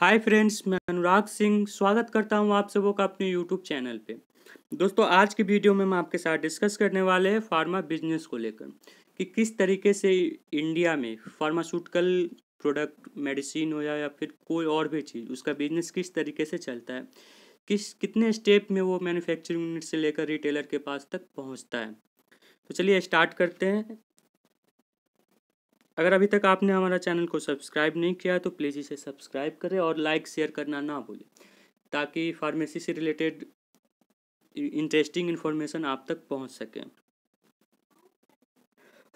Hi friends, मैं अनुराग सिंह स्वागत करता हूं आप सबों का अपने यूट्यूब चैनल पे। दोस्तों, आज की वीडियो में मैं आपके साथ डिस्कस करने वाले हैं फार्मा बिजनेस को लेकर कि किस तरीके से इंडिया में फार्मास्यूटिकल प्रोडक्ट, मेडिसिन हो या फिर कोई और भी चीज़, उसका बिजनेस किस तरीके से चलता है, कितने स्टेप में वो मैन्युफैक्चरिंग यूनिट से लेकर रिटेलर के पास तक पहुँचता है। तो चलिए स्टार्ट करते हैं। अगर अभी तक आपने हमारा चैनल को सब्सक्राइब नहीं किया तो प्लीज़ इसे सब्सक्राइब करें और लाइक शेयर करना ना भूलें, ताकि फार्मेसी से रिलेटेड इंटरेस्टिंग इन्फॉर्मेशन आप तक पहुंच सके।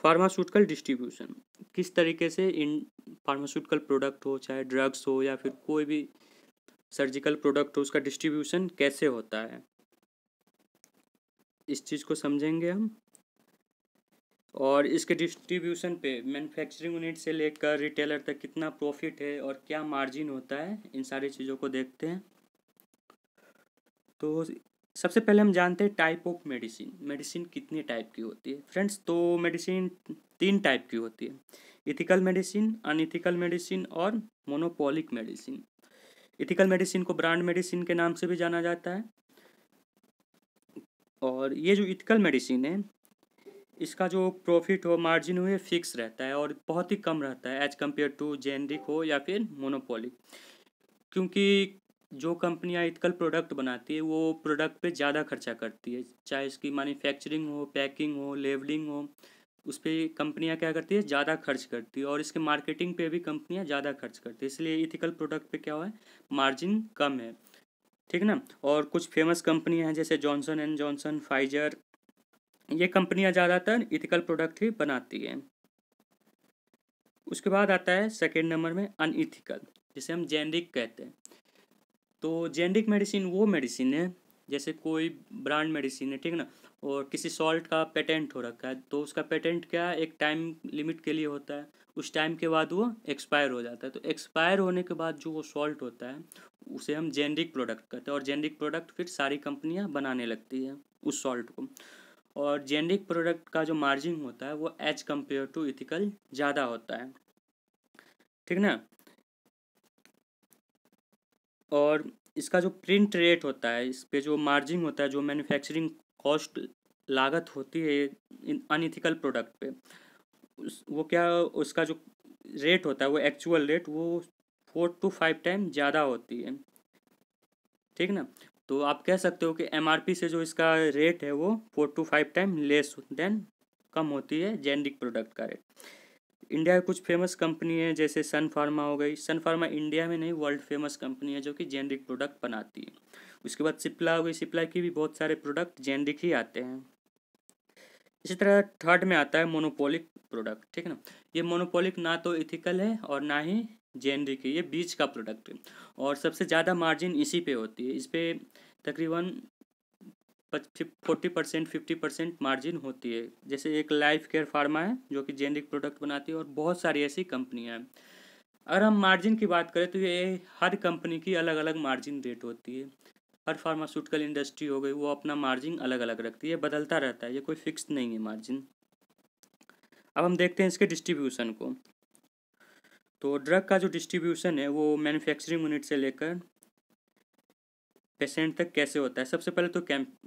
फार्मास्यूटिकल डिस्ट्रीब्यूशन किस तरीके से इन फार्मास्यूटिकल प्रोडक्ट हो, चाहे ड्रग्स हो या फिर कोई भी सर्जिकल प्रोडक्ट हो, उसका डिस्ट्रीब्यूशन कैसे होता है, इस चीज़ को समझेंगे हम। और इसके डिस्ट्रीब्यूशन पे मैन्युफैक्चरिंग यूनिट से लेकर रिटेलर तक कितना प्रॉफिट है और क्या मार्जिन होता है, इन सारी चीज़ों को देखते हैं। तो सबसे पहले हम जानते हैं टाइप ऑफ मेडिसिन। मेडिसिन कितने टाइप की होती है फ्रेंड्स? तो मेडिसिन 3 टाइप की होती है: इथिकल मेडिसिन, अनइथिकल मेडिसिन और मोनोपोलिक मेडिसिन। इथिकल मेडिसिन को ब्रांड मेडिसिन के नाम से भी जाना जाता है। और ये जो इथिकल मेडिसिन है, इसका जो प्रॉफिट हो, मार्जिन हो, ये फिक्स रहता है और बहुत ही कम रहता है एज कम्पेयर टू जेनरिक हो या फिर मोनोपोलिक। क्योंकि जो कंपनियां इथिकल प्रोडक्ट बनाती है वो प्रोडक्ट पे ज़्यादा खर्चा करती है, चाहे इसकी मैन्युफैक्चरिंग हो, पैकिंग हो, लेबलिंग हो, उस पर कंपनियां क्या करती है, ज़्यादा खर्च करती है। और इसके मार्केटिंग पे भी कंपनियां ज़्यादा खर्च करती है, इसलिए इथिकल प्रोडक्ट पे क्या हुआ है, मार्जिन कम है। ठीक ना। और कुछ फेमस कंपनियां हैं जैसे जॉनसन एंड जॉनसन, फाइजर, ये कंपनियां ज़्यादातर इथिकल प्रोडक्ट ही बनाती हैं। उसके बाद आता है सेकेंड नंबर में अनइथिकल, जिसे हम जेनरिक कहते हैं। तो जेनरिक मेडिसिन वो मेडिसिन है, जैसे कोई ब्रांड मेडिसिन है, ठीक ना, और किसी सॉल्ट का पेटेंट हो रखा है, तो उसका पेटेंट क्या है, एक टाइम लिमिट के लिए होता है। उस टाइम के बाद वो एक्सपायर हो जाता है। तो एक्सपायर होने के बाद जो वो सॉल्ट होता है, उसे हम जेनरिक प्रोडक्ट कहते हैं। और जेनरिक प्रोडक्ट फिर सारी कंपनियां बनाने लगती हैं उस सॉल्ट को। और जेनरिक प्रोडक्ट का जो मार्जिन होता है वो एज कम्पेयर टू इथिकल ज़्यादा होता है, ठीक ना। और इसका जो प्रिंट रेट होता है, इस पे जो मार्जिन होता है, जो मैन्युफैक्चरिंग कॉस्ट लागत होती है अनइथिकल प्रोडक्ट पे, वो क्या, उसका जो रेट होता है, वो एक्चुअल रेट वो 4 to 5 टाइम ज़्यादा होती है, ठीक ना। तो आप कह सकते हो कि एमआरपी से जो इसका रेट है वो 4 to 5 टाइम लेस देन कम होती है जेनरिक प्रोडक्ट का रेट। इंडिया की कुछ फेमस कंपनी है जैसे सन फार्मा हो गई। सन फार्मा इंडिया में नहीं, वर्ल्ड फेमस कंपनी है जो कि जेनरिक प्रोडक्ट बनाती है। उसके बाद सिप्ला हो गई। सिप्ला की भी बहुत सारे प्रोडक्ट जेनरिक ही आते हैं। इसी तरह थर्ड में आता है मोनोपोलिक प्रोडक्ट, ठीक है ना। ये मोनोपोलिक ना तो इथिकल है और ना ही जेनरिक है, ये बीच का प्रोडक्ट है। और सबसे ज़्यादा मार्जिन इसी पे होती है। इस पर तकरीबन 40% 50% मार्जिन होती है। जैसे एक लाइफ केयर फार्मा है जो कि जेनरिक प्रोडक्ट बनाती है, और बहुत सारी ऐसी कंपनियां हैं। अगर हम मार्जिन की बात करें तो ये हर कंपनी की अलग अलग मार्जिन रेट होती है। हर फार्मास्यूटिकल इंडस्ट्री हो गई, वो अपना मार्जिन अलग अलग रखती है, बदलता रहता है, ये कोई फिक्स नहीं है मार्जिन। अब हम देखते हैं इसके डिस्ट्रीब्यूशन को। तो ड्रग का जो डिस्ट्रीब्यूशन है वो मैन्युफैक्चरिंग यूनिट से लेकर पेशेंट तक कैसे होता है। सबसे पहले तो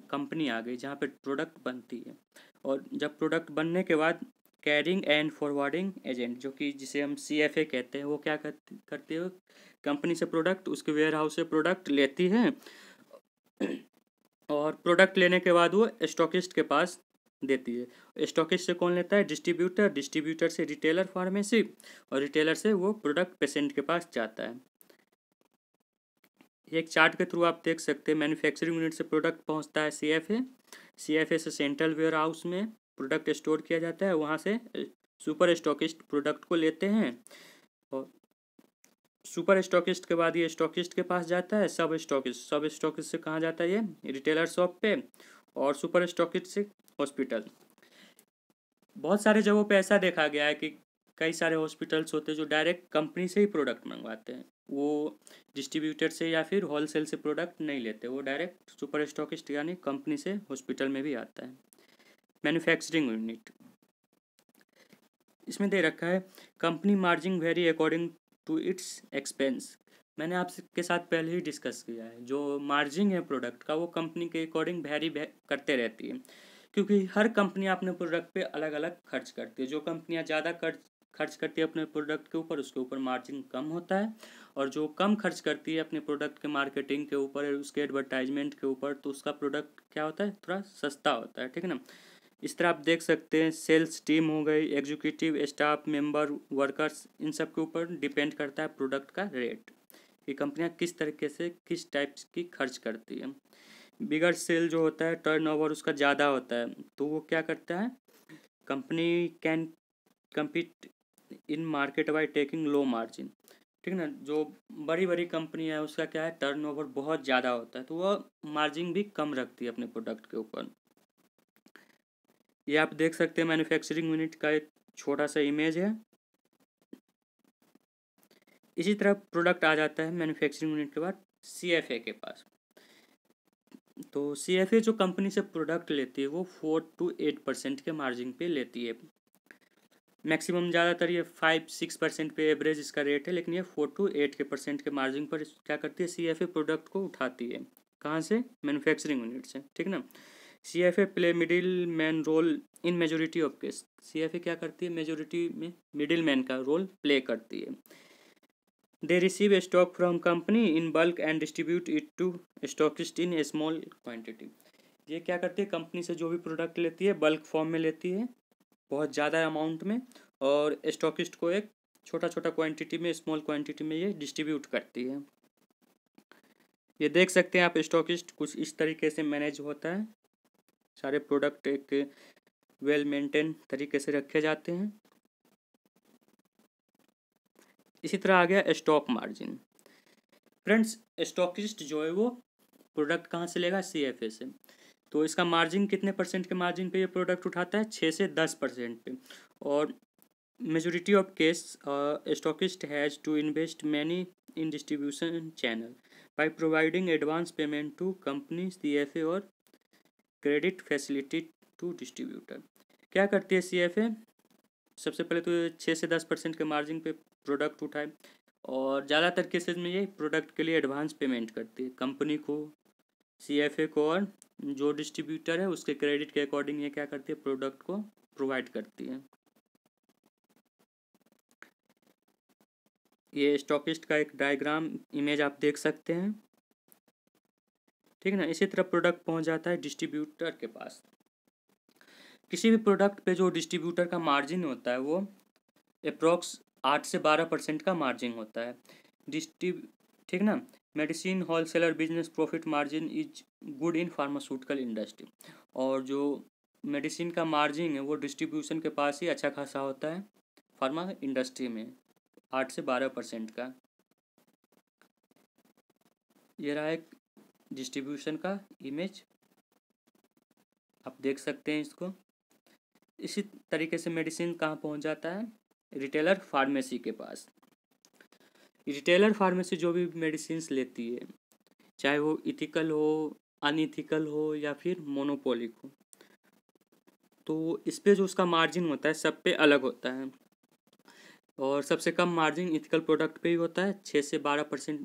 कंपनी आ गई जहाँ पे प्रोडक्ट बनती है। और जब प्रोडक्ट बनने के बाद कैरिंग एंड फॉरवर्डिंग एजेंट, जो कि जिसे हम CFA कहते हैं, वो क्या करती है, कंपनी से प्रोडक्ट, उसके वेयर हाउस से प्रोडक्ट लेती है। और प्रोडक्ट लेने के बाद वो स्टॉकिस्ट के पास देती है। स्टॉकिस्ट से कौन लेता है, डिस्ट्रीब्यूटर। डिस्ट्रीब्यूटर से रिटेलर फार्मेसी, और रिटेलर से वो प्रोडक्ट पेशेंट के पास जाता है। एक चार्ट के थ्रू आप देख सकते हैं, मैन्युफैक्चरिंग यूनिट से प्रोडक्ट पहुंचता है CFA। CFA से सेंट्रल वेयर हाउस में प्रोडक्ट स्टोर किया जाता है, वहाँ से सुपर स्टॉकिस्ट प्रोडक्ट को लेते हैं। और सुपर स्टॉकिस्ट के बाद ये स्टॉकिस्ट के पास जाता है। सब स्टॉकिस्ट से कहाँ जाता है, ये रिटेलर शॉप पे। और सुपर स्टॉकिस्ट से हॉस्पिटल। बहुत सारे जगहों पे ऐसा देखा गया है कि कई सारे हॉस्पिटल्स होते हैं जो डायरेक्ट कंपनी से ही प्रोडक्ट मंगवाते हैं। वो डिस्ट्रीब्यूटर से या फिर होलसेल से प्रोडक्ट नहीं लेते, वो डायरेक्ट सुपर स्टॉकिस्ट यानी कंपनी से हॉस्पिटल में भी आता है। मैन्युफैक्चरिंग यूनिट, इसमें दे रखा है company margin very according to its expense. मैंने आपके साथ पहले ही डिस्कस किया है, जो मार्जिन है प्रोडक्ट का वो कंपनी के अकॉर्डिंग वेरी करते रहती है, क्योंकि हर कंपनी अपने प्रोडक्ट पे अलग अलग खर्च करती है। जो कंपनियां ज़्यादा खर्च करती है अपने प्रोडक्ट के ऊपर, उसके ऊपर मार्जिन कम होता है, और जो कम खर्च करती है अपने प्रोडक्ट के मार्केटिंग के ऊपर, उसके एडवर्टाइजमेंट के ऊपर, तो उसका प्रोडक्ट क्या होता है, थोड़ा सस्ता होता है। ठीक है ना। इस तरह आप देख सकते हैं, सेल्स टीम हो गई, एग्जीक्यूटिव स्टाफ मेंबर, वर्कर्स, इन सब के ऊपर डिपेंड करता है प्रोडक्ट का रेट, कि कंपनियां किस तरीके से किस टाइप की खर्च करती है। बिगर सेल जो होता है, टर्नओवर उसका ज़्यादा होता है, तो वो क्या करता है, company can compete in market by taking low margin. ठीक है ना। जो बड़ी बड़ी कंपनी है उसका क्या है, टर्नओवर बहुत ज़्यादा होता है, तो वह मार्जिन भी कम रखती है अपने प्रोडक्ट के ऊपर। ये आप देख सकते हैं, मैन्युफैक्चरिंग यूनिट का एक छोटा सा इमेज है। इसी तरह प्रोडक्ट आ जाता है मैन्युफैक्चरिंग यूनिट के बाद CFA के पास। तो CFA जो कंपनी से प्रोडक्ट लेती है वो 4 to 8% के मार्जिन पे लेती है। मैक्सिमम ज़्यादातर ये 5-6% पे एवरेज इसका रेट है, लेकिन ये 4 to 8% के मार्जिन पर क्या करती है, CFA प्रोडक्ट को उठाती है। कहाँ से, मैन्युफैक्चरिंग यूनिट से। ठीक ना। CFA play middleman role in majority of case. CFA क्या करती है, मेजोरिटी में मिडिल मैन का रोल प्ले करती है। They receive stock from company in bulk and distribute it to stockist in a small quantity. ये क्या करती है, कंपनी से जो भी प्रोडक्ट लेती है बल्क फॉर्म में लेती है, बहुत ज़्यादा अमाउंट में, और स्टॉकिस्ट को एक छोटा छोटा क्वांटिटी में, स्मॉल क्वांटिटी में ये डिस्ट्रीब्यूट करती है। ये देख सकते हैं आप, स्टॉकिस्ट कुछ इस तरीके से मैनेज होता है, सारे प्रोडक्ट एक वेल मेंटेन तरीके से रखे जाते हैं। इसी तरह आ गया स्टॉक मार्जिन। फ्रेंड्स, स्टॉकिस्ट जो है वो प्रोडक्ट कहाँ से लेगा, CFA से। तो इसका मार्जिन कितने परसेंट के मार्जिन पे ये प्रोडक्ट उठाता है, 6 से 10% पे। और majority of case stockist has to invest many in distribution channel by providing advance payment to company, CFA और क्रेडिट फैसिलिटी टू डिस्ट्रीब्यूटर। क्या करती है CFA, सबसे पहले तो 6 से 10% के मार्जिन पे प्रोडक्ट उठाए, और ज़्यादातर केसेस में ये प्रोडक्ट के लिए एडवांस पेमेंट करती है कंपनी को, CFA को, और जो डिस्ट्रीब्यूटर है उसके क्रेडिट के अकॉर्डिंग ये क्या करती है, प्रोडक्ट को प्रोवाइड करती है। ये स्टॉकिस्ट का एक डायग्राम इमेज आप देख सकते हैं। ठीक है ना। इसी तरह प्रोडक्ट पहुंच जाता है डिस्ट्रीब्यूटर के पास। किसी भी प्रोडक्ट पे जो डिस्ट्रीब्यूटर का मार्जिन होता है वो अप्रोक्स 8 से 12% का मार्जिन होता है। ठीक ना। Medicine wholesaler business profit margin is good in pharmaceutical industry. और जो मेडिसिन का मार्जिन है वो डिस्ट्रीब्यूशन के पास ही अच्छा खासा होता है फार्मा इंडस्ट्री में, 8 से 12% का। ये रहा एक डिस्ट्रीब्यूशन का इमेज, आप देख सकते हैं इसको। इसी तरीके से मेडिसिन कहाँ पहुँच जाता है, रिटेलर फार्मेसी के पास। रिटेलर फार्मेसी जो भी मेडिसिन लेती है, चाहे वो इथिकल हो, अनइथिकल हो, या फिर मोनोपोलिक हो, तो इस पे जो उसका मार्जिन होता है सब पे अलग होता है। और सबसे कम मार्जिन इथिकल प्रोडक्ट पे ही होता है, 6 से 12%,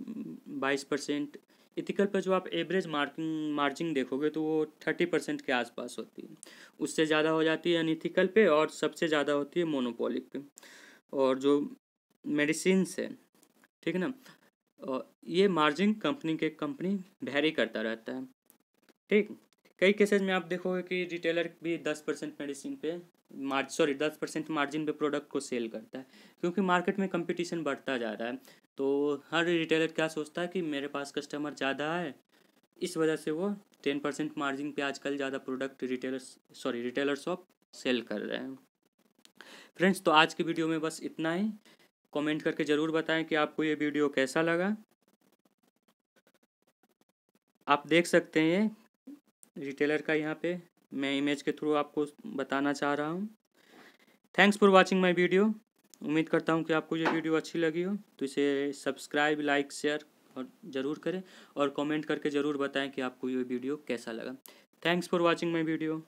22%। इथिकल पर जो आप एवरेज मार्जिन देखोगे तो वो 30% के आसपास होती है। उससे ज़्यादा हो जाती है अनइथिकल पे, और सबसे ज़्यादा होती है मोनोपोलिक पे। और जो मेडिसिन्स है, ठीक है ना, और ये मार्जिन कंपनी के कंपनी वेरी करता रहता है। ठीक। कई केसेस में आप देखोगे कि रिटेलर भी 10% मेडिसिन पे 10% मार्जिन पे प्रोडक्ट को सेल करता है, क्योंकि मार्केट में कंपटीशन बढ़ता जा रहा है। तो हर रिटेलर क्या सोचता है कि मेरे पास कस्टमर ज़्यादा है, इस वजह से वो 10% मार्जिन पे आजकल ज़्यादा प्रोडक्ट रिटेलर शॉप सेल कर रहे हैं। फ्रेंड्स, तो आज की वीडियो में बस इतना ही। कमेंट करके ज़रूर बताएं कि आपको ये वीडियो कैसा लगा। आप देख सकते हैं रिटेलर का, यहाँ पे मैं इमेज के थ्रू आपको बताना चाह रहा हूँ। Thanks for watching my video. उम्मीद करता हूँ कि आपको ये वीडियो अच्छी लगी हो, तो इसे सब्सक्राइब, लाइक, शेयर और ज़रूर करें, और कमेंट करके ज़रूर बताएं कि आपको ये वीडियो कैसा लगा। Thanks for watching my video.